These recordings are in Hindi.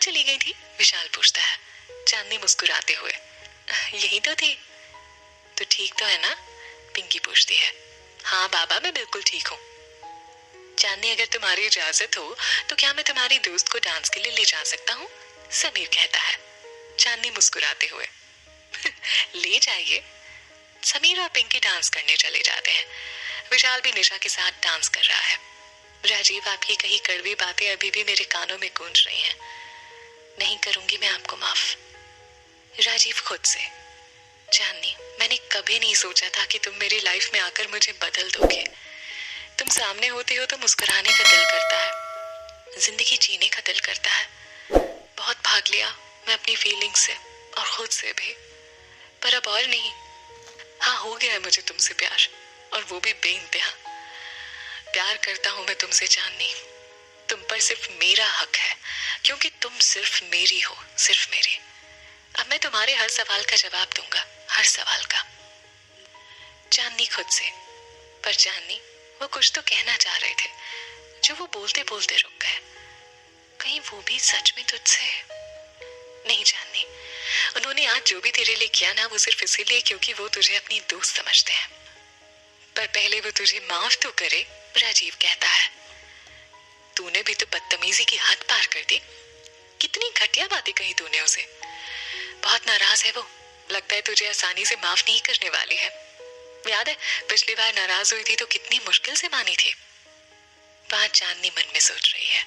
चली गई थी? विशाल पूछता है। चांदनी मुस्कुराते हुए, यही तो थी। तो ठीक तो है ना? पिंकी पूछती है। हाँ बाबा, मैं बिल्कुल ठीक हूँ। चांदनी, अगर तुम्हारी इजाजत हो तो क्या मैं तुम्हारी दोस्त को डांस के लिए ले जा सकता हूँ? समीर कहता है। चांदनी मुस्कुराते हुए, ले जाइए। समीर और पिंकी डांस करने चले जाते हैं। विशाल भी निशा के साथ डांस कर रहा है। राजीव, आपकी कही कड़वी बातें अभी भी मेरे कानों में गूंज रही हैं। नहीं करूंगी मैं आपको माफ। राजीव खुद से। चांदनी, मैंने कभी नहीं सोचा था कि तुम मेरी लाइफ में आकर मुझे बदल दोगे। तुम सामने होते हो तो मुस्कुराने का दिल करता है, जिंदगी जीने का दिल करता है। बहुत भाग लिया मैं अपनी फीलिंग से और खुद से भी, पर अब और नहीं। हाँ, हो गया है मुझे तुमसे प्यार, और वो भी बेइंतहा। प्यार करता हूं मैं तुमसे चांदनी। तुम पर सिर्फ मेरा हक है, क्योंकि तुम सिर्फ मेरी हो, सिर्फ मेरी। अब मैं तुम्हारे हर सवाल का जवाब दूंगा, हर सवाल का। चांदनी खुद से। पर चांदनी, वो कुछ तो कहना चाह रहे थे, जो वो बोलते बोलते रुक गए। कहीं वो भी सच में तुझसे? नहीं चांदनी, उन्होंने आज जो भी तेरे लिए किया ना, वो सिर्फ इसीलिए क्योंकि वो तुझे अपनी दोस्त समझते हैं। पर पहले वो तुझे माफ तो करे। राजीव कहता है। तूने भी तो बदतमीजी की हद पार कर दी। कितनी घटिया बातें कही तूने उसे। बहुत नाराज है वो, लगता है तुझे आसानी से माफ नहीं करने वाली है। याद है पिछली बार नाराज हुई थी तो कितनी मुश्किल से मानी थी। बात चांदनी मन में सोच रही है।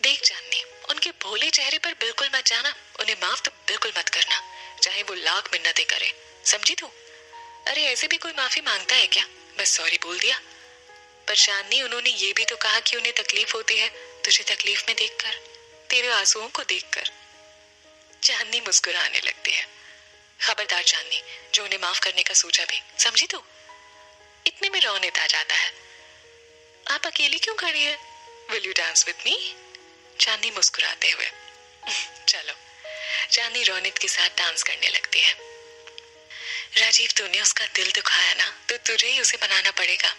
देख चांदनी, उनके भोले चेहरे पर बिल्कुल मत जाना। उन्हें माफ तो बिल्कुल मत करना, चाहे वो लाख मिन्नतें करे। समझी तू? अरे ऐसे भी कोई माफी मांगता है क्या? बस सॉरी बोल दिया। पर चांदनी, उन्होंने ये भी तो कहा कि उन्हें तकलीफ होती है तुझे तकलीफ में देखकर, तेरे आंसुओं को देखकर। चांदनी मुस्कुराने लगती है। खबरदार चांदनी, जो उन्हें माफ करने का सोचा भी। समझी तू? इतने में रोनित आ जाता है। आप अकेली क्यों खड़ी है? Will you dance with me? Chandni मुस्कुराते हुए, चलो। चांदनी रोनित के साथ डांस करने लगती है। राजीव, तूने उसका दिल दुखाया ना, तो तुझे ही उसे मनाना पड़ेगा।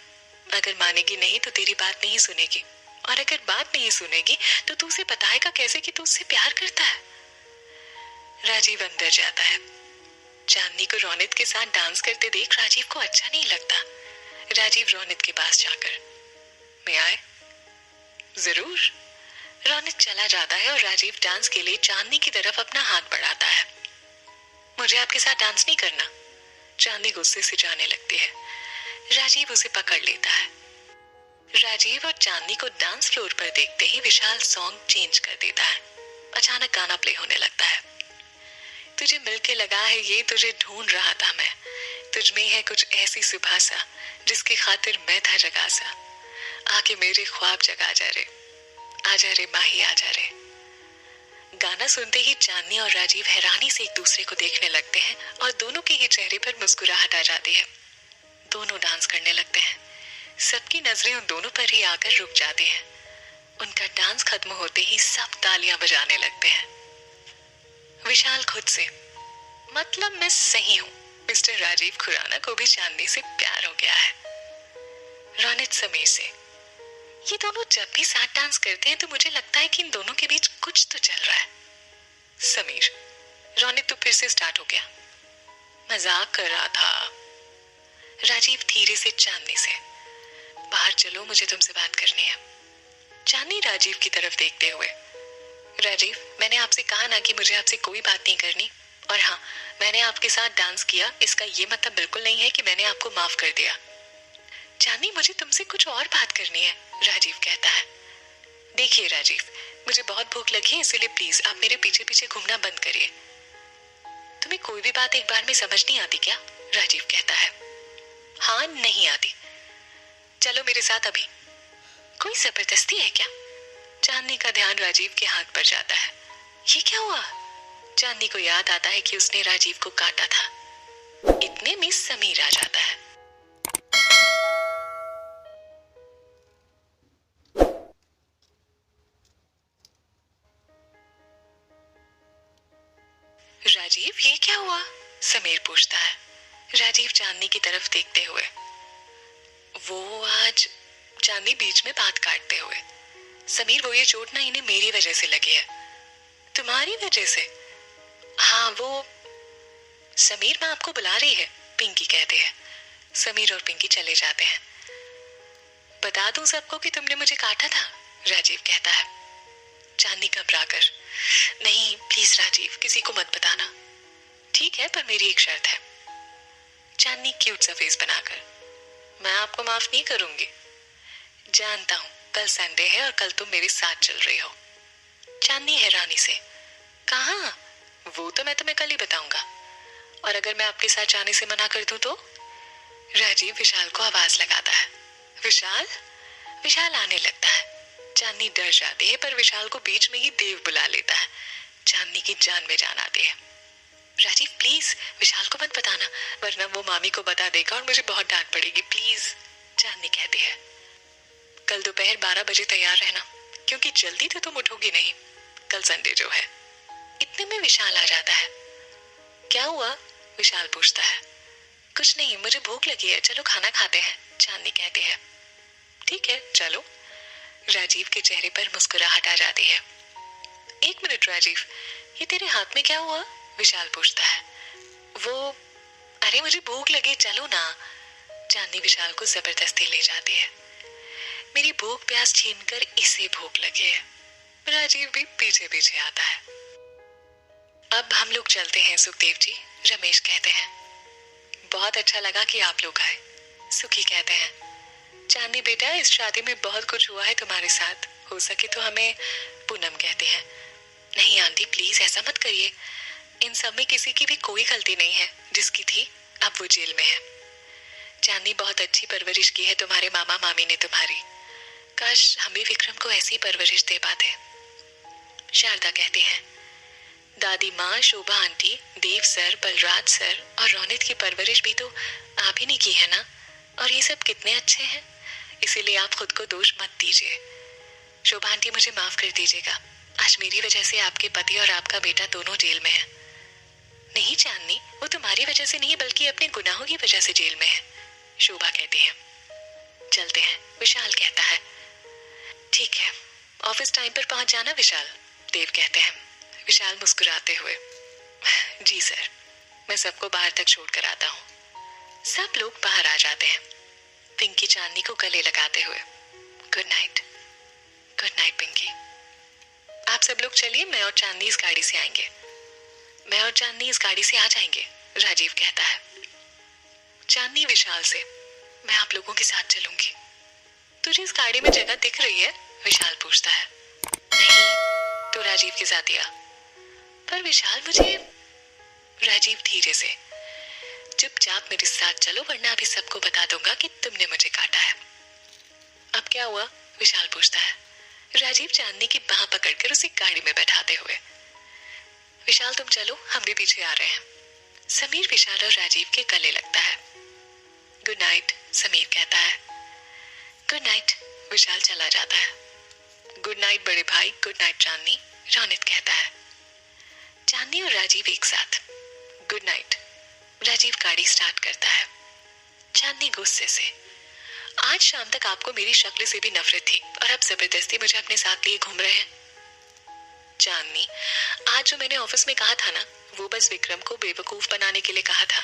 अगर मानेगी नहीं तो तेरी बात नहीं सुनेगी, और अगर बात नहीं सुनेगी तो तू उसे बताएगा कैसे कि तू उससे प्यार करता है। राजीव अंदर जाता है। चांदनी को रोनित के साथ डांस करते देख राजीव को अच्छा नहीं लगता। राजीव रोनित के पास जाकर, मैं आए? जरूर। रोनित चला जाता है और राजीव डांस के लिए चांदनी की तरफ अपना हाथ बढ़ाता है। मुझे आपके साथ डांस नहीं करना। चांदनी गुस्से से जाने लगती है। राजीव उसे पकड़ लेता है। राजीव और चांदनी को डांस फ्लोर पर देखते ही विशाल सॉन्ग चेंज कर देता है। अचानक गाना प्ले होने लगता है। तुझे मिलके लगा है ये, तुझे ढूंढ रहा था मैं। तुझ में है कुछ ऐसी सुबह सा, जिसकी खातिर मैं था जगा सा। आके मेरे ख्वाब जगा जा रे, आजा रे माही आजा रे। गाना सुनते ही चांदनी और राजीव हैरानी से एक दूसरे को देखने लगते हैं और दोनों के ही चेहरे पर मुस्कुराहट आ जाती है। दोनों डांस करने लगते हैं। सबकी नजरें उन दोनों पर ही आकर रुक जाती हैं। उनका डांस खत्म होते ही सब तालियां बजाने लगते हैं। विशाल खुद से, मतलब मैं सही हूँ, मिस्टर राजीव खुराना को भी चांदनी से प्यार हो गया है। रोनित समीर से, ये दोनों जब भी साथ डांस करते हैं तो मुझे लगता है कि इन दोनों के बीच कुछ तो चल रहा है। समीर, रोनित तो फिर से स्टार्ट हो गया। मजाक कर रहा था। राजीव धीरे से चांदनी से, बाहर चलो, मुझे तुमसे बात करनी है। चांदनी राजीव की तरफ देखते हुए, राजीव, मैंने आपसे कहा ना कि मुझे आपसे कोई बात नहीं करनी। और हाँ, मैंने आपके साथ डांस किया, इसका ये मतलब बिल्कुल नहीं है कि मैंने आपको माफ कर दिया। चांदनी, मुझे तुमसे कुछ और बात करनी है। राजीव कहता है। देखिए राजीव, मुझे बहुत भूख लगी है, इसलिए प्लीज आप मेरे पीछे पीछे घूमना बंद करिए। तुम्हें कोई भी बात एक बार में समझ नहीं आती क्या? राजीव कहता है। हाँ, नहीं आती। चलो मेरे साथ अभी। कोई जबरदस्ती है क्या? चांदनी का ध्यान राजीव के हाथ पर जाता है। ये क्या हुआ? चांदनी को याद आता है कि उसने राजीव को काटा था। इतने में समीर आ जाता है। राजीव, ये क्या हुआ? समीर पूछता है। राजीव चांदनी की तरफ देखते हुए, वो आज। चांदनी बीच में बात काटते हुए, समीर, वो ये चोट ना इन्हें मेरी वजह से लगी है। तुम्हारी वजह से? हाँ वो समीर माँ आपको बुला रही है, पिंकी कहते हैं। समीर और पिंकी चले जाते हैं। बता दूं सबको कि तुमने मुझे काटा था, राजीव कहता है। चांदनी घबराकर, नहीं प्लीज राजीव, किसी को मत बताना। ठीक है, पर मेरी एक शर्त है। चांदनी क्यूट सा फेस बनाकर, मैं आपको माफ नहीं करूंगी। जानता हूं, कल संडे है और कल तुम मेरे साथ चल रही हो। चांदनी हैरानी से, कहाँ? वो तो मैं तुम्हें कल ही बताऊंगा। और अगर मैं आपके साथ जाने से मना कर दूं तो? राजीव विशाल को आवाज लगाता है। विशाल? विशाल आने लगता है। चांदनी डर जाती है, पर विशाल को बीच में ही देव बुला लेता है। चांदनी की जान में जान आती है। राजीव प्लीज विशाल को मत बताना, वरना वो मामी को बता देगा और मुझे बहुत डांट पड़ेगी, प्लीज। चांदनी कहती है, कल दोपहर 12 बजे तैयार रहना, क्योंकि जल्दी तो तुम उठोगी नहीं, कल संडे जो है। इतने में विशाल आ जाता है। क्या हुआ? विशाल पूछता है। कुछ नहीं, मुझे भूख लगी है, चलो खाना खाते हैं, चांदनी कहती है। ठीक है चलो। राजीव के चेहरे पर मुस्कुराहट आ जाती है। एक मिनट राजीव, ये तेरे हाथ में क्या हुआ? विशाल पूछता है। वो, अरे मुझे भूख लगी, चलो ना। चांदनी विशाल को जबरदस्ती ले जाती है। मेरी भूख प्यास छीनकर इसे भूख लगी है। राजीव भी पीछे पीछे आता है। अब हम लोग चलते हैं सुखदेव जी, रमेश कहते हैं। बहुत अच्छा लगा कि आप लोग आए, सुखी कहते हैं। चांदनी बेटा, इस शादी में बहुत कुछ हुआ है तुम्हारे साथ, हो सके तो हमें, पूनम कहती है। नहीं आंटी प्लीज ऐसा मत करिए, इन सब में किसी की भी कोई गलती नहीं है, जिसकी थी अब वो जेल में है। चांदनी बहुत अच्छी परवरिश की है तुम्हारे मामा मामी ने तुम्हारी, काश हम भी विक्रम को ऐसी परवरिश दे पाते। शारदा कहती है, दादी माँ, शोभा आंटी, देव सर, बलराज सर और रौनित की परवरिश भी तो आप ही ने की है ना, और ये सब कितने अच्छे हैं, इसीलिए आप खुद को दोष मत दीजिए। शोभा आंटी मुझे माफ कर दीजिएगा, आज मेरी वजह से आपके पति और आपका बेटा दोनों जेल में है। नहीं चांदनी, वो तुम्हारी वजह से नहीं बल्कि अपने गुनाहों की वजह से जेल में है, शोभा कहती है। चलते हैं, विशाल कहता है। ठीक है, ऑफिस टाइम पर पहुंच जाना विशाल, देव कहते हैं। विशाल मुस्कुराते हुए, जी सर, मैं सबको बाहर तक छोड़ कर आता हूँ। सब लोग बाहर आ जाते हैं, पिंकी चांदनी को गले लगाते हुए। Good night. Good night Pinky. आप सब लोग चलिए, मैं और चांदनी इस गाड़ी से आएंगे। मैं और चांदनी इस गाड़ी से आ जाएंगे, राजीव कहता है। चांदनी विशाल से, मैं आप लोगों के साथ चलूंगी। तुझे इस गाड़ी में जगह दिख रही है? विशाल पूछता है। नहीं, तो राजीव के साथ या? पर विशाल मुझे, राजीव धीरे से, चुपचाप मेरे साथ चलो वरना अभी सबको बता दूंगा कि तुमने मुझे काटा है। अब क्या हुआ? विशाल पूछता है। राजीव चांदनी की बाह पकड़कर उसे गाड़ी में बैठाते हुए। विशाल तुम चलो, हम भी पीछे आ रहे हैं। समीर विशाल और राजीव के गले लगता है। गुड नाइट, समीर कहता है। गुड नाइट, विशाल चला जाता है। गुड नाइट बड़े भाई, गुड नाइट चांदनी, रौनित कहता है। चांदनी और राजीव एक साथ। Good night. राजीव गाड़ी स्टार्ट करता है। चांदनी गुस्से से, आज शाम तक आपको मेरी शक्ल से भी नफरत थी और अब जबरदस्ती मुझे अपने साथ लिए घूम रहे हैं। चांदनी, आज जो मैंने ऑफिस में कहा था ना, वो बस विक्रम को बेवकूफ बनाने के लिए कहा था,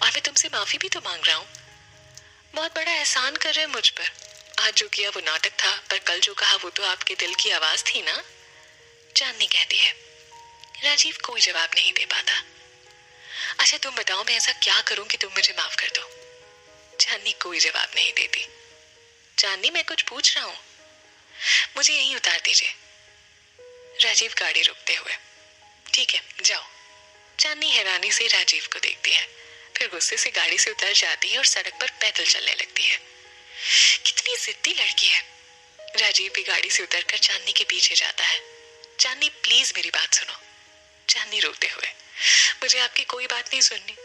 और मैं तुमसे माफी भी तो मांग रहा हूँ। बहुत बड़ा एहसान कर रहे हैं मुझ पर। आज जो किया वो नाटक था, पर कल जो कहा वो तो आपके दिल की आवाज थी ना, चांदनी कहती है। राजीव कोई जवाब नहीं दे पाता। अच्छा तुम बताओ, मैं ऐसा क्या करूं कि तुम मुझे माफ कर दो? चांदनी कोई जवाब नहीं देती। चांदनी, मैं कुछ पूछ रहा हूं, मुझे यहीं उतार दीजिए। राजीव गाड़ी रोकते हुए, ठीक है जाओ। चांदनी हैरानी से राजीव को देखती है, फिर गुस्से से गाड़ी से उतर जाती है और सड़क पर पैदल चलने लगती है। कितनी जिद्दी लड़की है। राजीव भी गाड़ी से उतरकर चांदनी के पीछे जाता है। चांदनी प्लीज मेरी बात सुनो। चांदनी रोते हुए, मुझे आपकी कोई बात नहीं सुननी।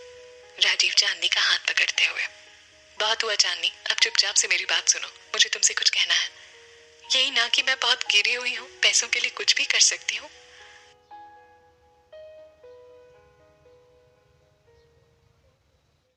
राजीव चांदनी का हाथ पकड़ते हुए, बहुत हुआ चांदनी, अब चुपचाप से मेरी बात सुनो, मुझे तुमसे कुछ कहना है। यही ना कि मैं बहुत गिरी हुई हूँ, पैसों के लिए कुछ भी कर सकती हूँ।